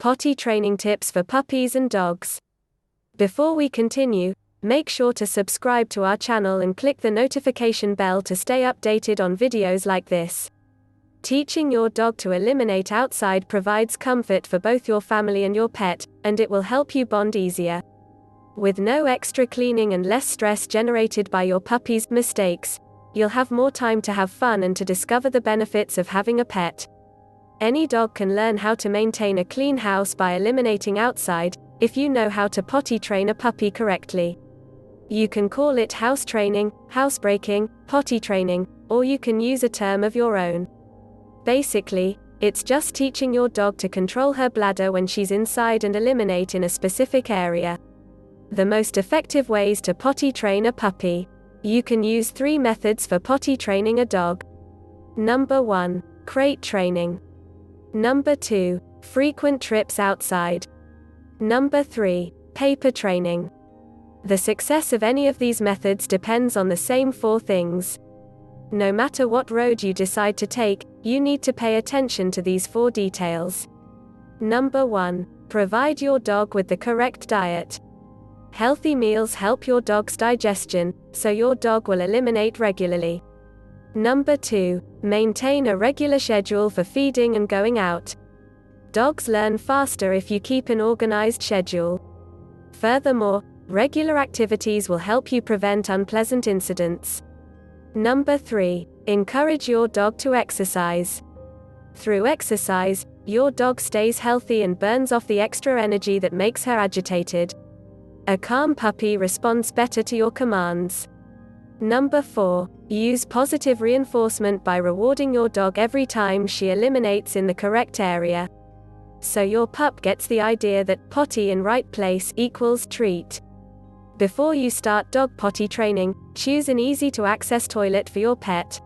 Potty training tips for puppies and dogs. Before we continue, make sure to subscribe to our channel and click the notification bell to stay updated on videos like this. Teaching your dog to eliminate outside provides comfort for both your family and your pet, and it will help you bond easier. With no extra cleaning and less stress generated by your puppy's mistakes, you'll have more time to have fun and to discover the benefits of having a pet. Any dog can learn how to maintain a clean house by eliminating outside, if you know how to potty train a puppy correctly. You can call it house training, housebreaking, potty training, or you can use a term of your own. Basically, it's just teaching your dog to control her bladder when she's inside and eliminate in a specific area. The most effective ways to potty train a puppy. You can use 3 methods for potty training a dog. Number 1. Crate training. Number 2. Frequent trips outside. Number 3. Paper training. The success of any of these methods depends on the same 4 things. No matter what road you decide to take, you need to pay attention to these 4 details. Number 1. Provide your dog with the correct diet. Healthy meals help your dog's digestion, so your dog will eliminate regularly. Number 2. Maintain a regular schedule for feeding and going out. Dogs learn faster if you keep an organized schedule. Furthermore, regular activities will help you prevent unpleasant incidents. Number 3. Encourage your dog to exercise. Through exercise, your dog stays healthy and burns off the extra energy that makes her agitated. A calm puppy responds better to your commands. Number 4. Use positive reinforcement by rewarding your dog every time she eliminates in the correct area. So your pup gets the idea that potty in right place equals treat. Before you start dog potty training, choose an easy-to-access toilet for your pet.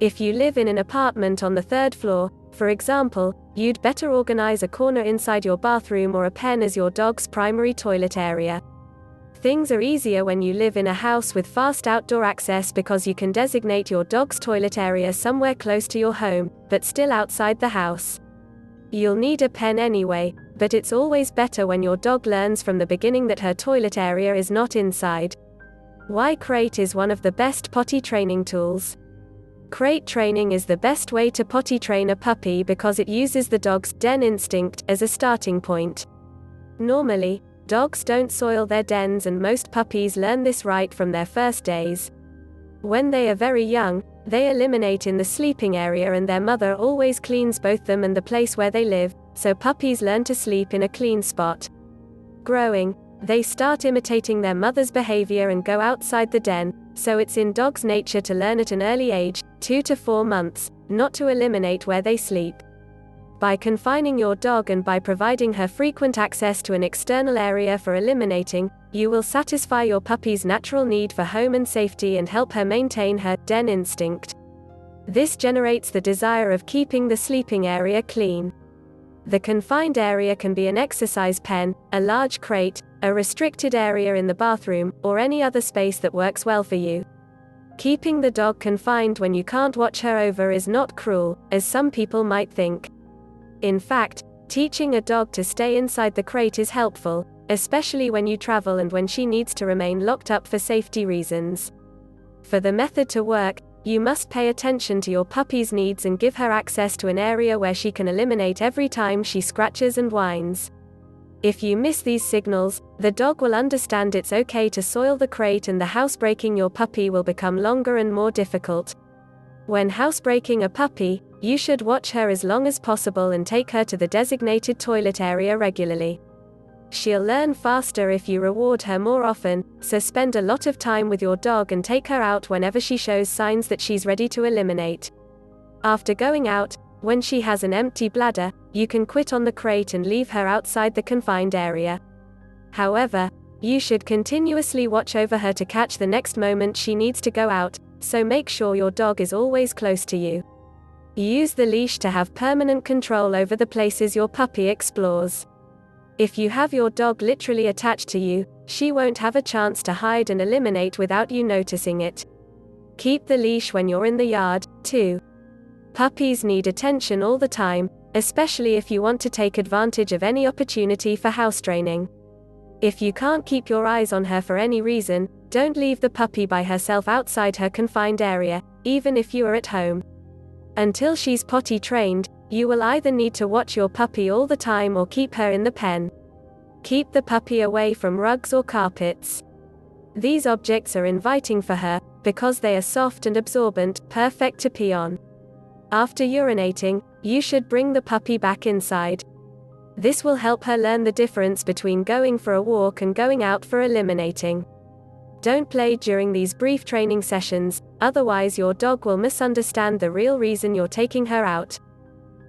If you live in an apartment on the 3rd floor, for example, you'd better organize a corner inside your bathroom or a pen as your dog's primary toilet area. Things are easier when you live in a house with fast outdoor access because you can designate your dog's toilet area somewhere close to your home, but still outside the house. You'll need a pen anyway, but it's always better when your dog learns from the beginning that her toilet area is not inside. Why crate is one of the best potty training tools. Crate training is the best way to potty train a puppy because it uses the dog's den instinct as a starting point. Normally, dogs don't soil their dens, and most puppies learn this right from their first days. When they are very young, they eliminate in the sleeping area and their mother always cleans both them and the place where they live, so puppies learn to sleep in a clean spot. Growing, they start imitating their mother's behavior and go outside the den, so it's in dogs' nature to learn at an early age, 2 to 4 months, not to eliminate where they sleep. By confining your dog and by providing her frequent access to an external area for eliminating, you will satisfy your puppy's natural need for home and safety and help her maintain her den instinct. This generates the desire of keeping the sleeping area clean. The confined area can be an exercise pen, a large crate, a restricted area in the bathroom, or any other space that works well for you. Keeping the dog confined when you can't watch her over is not cruel, as some people might think. In fact, teaching a dog to stay inside the crate is helpful, especially when you travel and when she needs to remain locked up for safety reasons. For the method to work, you must pay attention to your puppy's needs and give her access to an area where she can eliminate every time she scratches and whines. If you miss these signals, the dog will understand it's okay to soil the crate and the housebreaking your puppy will become longer and more difficult. When housebreaking a puppy, you should watch her as long as possible and take her to the designated toilet area regularly. She'll learn faster if you reward her more often, so spend a lot of time with your dog and take her out whenever she shows signs that she's ready to eliminate. After going out, when she has an empty bladder, you can quit on the crate and leave her outside the confined area. However, you should continuously watch over her to catch the next moment she needs to go out, so make sure your dog is always close to you. Use the leash to have permanent control over the places your puppy explores. If you have your dog literally attached to you, she won't have a chance to hide and eliminate without you noticing it. Keep the leash when you're in the yard, too. Puppies need attention all the time, especially if you want to take advantage of any opportunity for house training. If you can't keep your eyes on her for any reason, don't leave the puppy by herself outside her confined area, even if you are at home. Until she's potty trained, you will either need to watch your puppy all the time or keep her in the pen. Keep the puppy away from rugs or carpets. These objects are inviting for her, because they are soft and absorbent, perfect to pee on. After urinating, you should bring the puppy back inside. This will help her learn the difference between going for a walk and going out for eliminating. Don't play during these brief training sessions, otherwise your dog will misunderstand the real reason you're taking her out.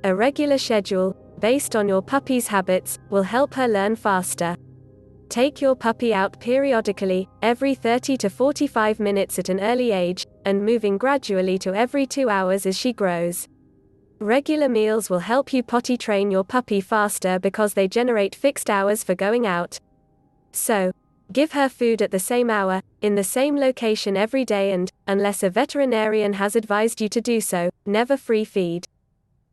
A regular schedule, based on your puppy's habits, will help her learn faster. Take your puppy out periodically, every 30 to 45 minutes at an early age, and moving gradually to every 2 hours as she grows. Regular meals will help you potty train your puppy faster because they generate fixed hours for going out. So, give her food at the same hour, in the same location every day and, unless a veterinarian has advised you to do so, never free feed.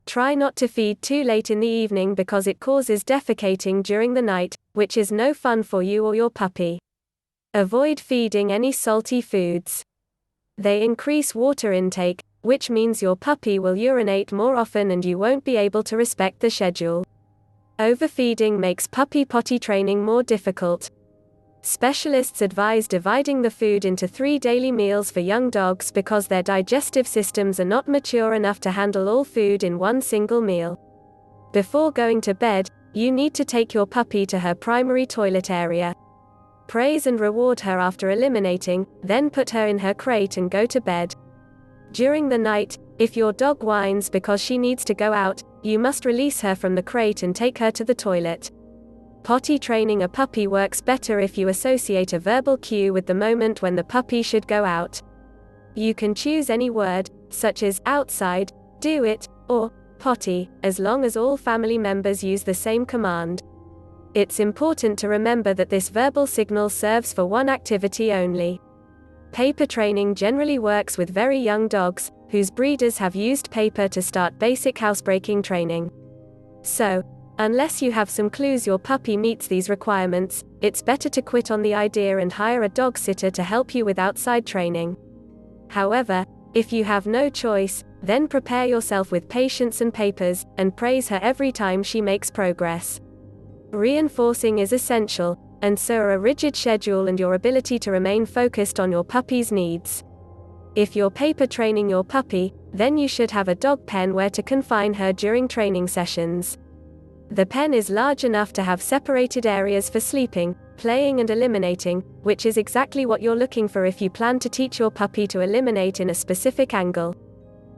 Try not to feed too late in the evening because it causes defecating during the night, which is no fun for you or your puppy. Avoid feeding any salty foods. They increase water intake, which means your puppy will urinate more often and you won't be able to respect the schedule. Overfeeding makes puppy potty training more difficult. Specialists advise dividing the food into 3 daily meals for young dogs because their digestive systems are not mature enough to handle all food in one single meal. Before going to bed, you need to take your puppy to her primary toilet area. Praise and reward her after eliminating, then put her in her crate and go to bed. During the night, if your dog whines because she needs to go out, you must release her from the crate and take her to the toilet. Potty training a puppy works better if you associate a verbal cue with the moment when the puppy should go out. You can choose any word, such as outside, do it, or potty, as long as all family members use the same command. It's important to remember that this verbal signal serves for one activity only. Paper training generally works with very young dogs, whose breeders have used paper to start basic housebreaking training. So, unless you have some clues your puppy meets these requirements, it's better to quit on the idea and hire a dog sitter to help you with outside training. However, if you have no choice, then prepare yourself with patience and papers, and praise her every time she makes progress. Reinforcing is essential, and so are a rigid schedule and your ability to remain focused on your puppy's needs. If you're paper training your puppy, then you should have a dog pen where to confine her during training sessions. The pen is large enough to have separated areas for sleeping, playing and eliminating, which is exactly what you're looking for if you plan to teach your puppy to eliminate in a specific angle.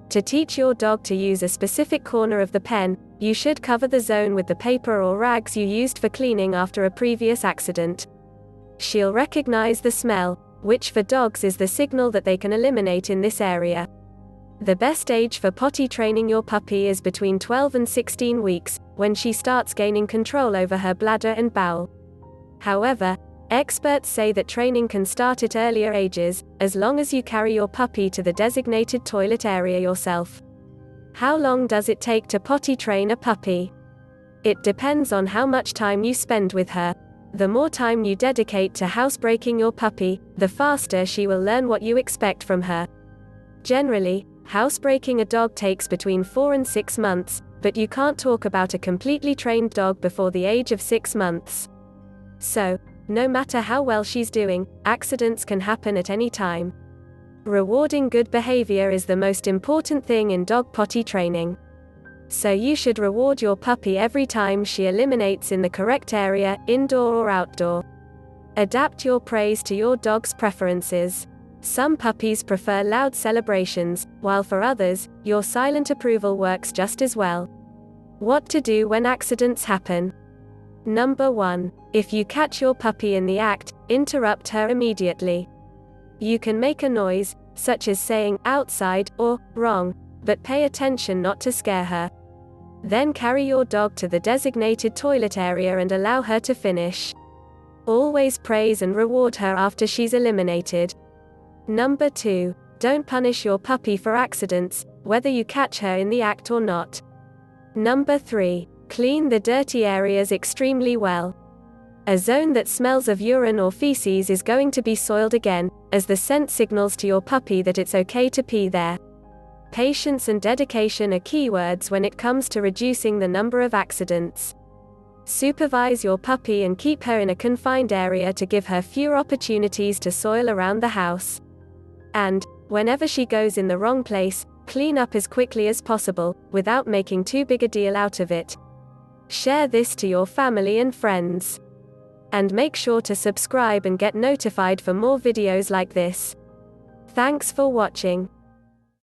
To teach your dog to use a specific corner of the pen, you should cover the zone with the paper or rags you used for cleaning after a previous accident. She'll recognize the smell, which for dogs is the signal that they can eliminate in this area. The best age for potty training your puppy is between 12 and 16 weeks, when she starts gaining control over her bladder and bowel. However, experts say that training can start at earlier ages, as long as you carry your puppy to the designated toilet area yourself. How long does it take to potty train a puppy? It depends on how much time you spend with her. The more time you dedicate to housebreaking your puppy, the faster she will learn what you expect from her. Generally, housebreaking a dog takes between 4 and 6 months, but you can't talk about a completely trained dog before the age of 6 months. So, no matter how well she's doing, accidents can happen at any time. Rewarding good behavior is the most important thing in dog potty training. So you should reward your puppy every time she eliminates in the correct area, indoor or outdoor. Adapt your praise to your dog's preferences. Some puppies prefer loud celebrations, while for others, your silent approval works just as well. What to do when accidents happen? Number 1. If you catch your puppy in the act, interrupt her immediately. You can make a noise, such as saying, outside, or, wrong, but pay attention not to scare her. Then carry your dog to the designated toilet area and allow her to finish. Always praise and reward her after she's eliminated. Number 2. Don't punish your puppy for accidents, whether you catch her in the act or not. Number 3. Clean the dirty areas extremely well. A zone that smells of urine or feces is going to be soiled again, as the scent signals to your puppy that it's okay to pee there. Patience and dedication are keywords when it comes to reducing the number of accidents. Supervise your puppy and keep her in a confined area to give her fewer opportunities to soil around the house. And, whenever she goes in the wrong place, clean up as quickly as possible, without making too big a deal out of it. Share this to your family and friends. And make sure to subscribe and get notified for more videos like this. Thanks for watching.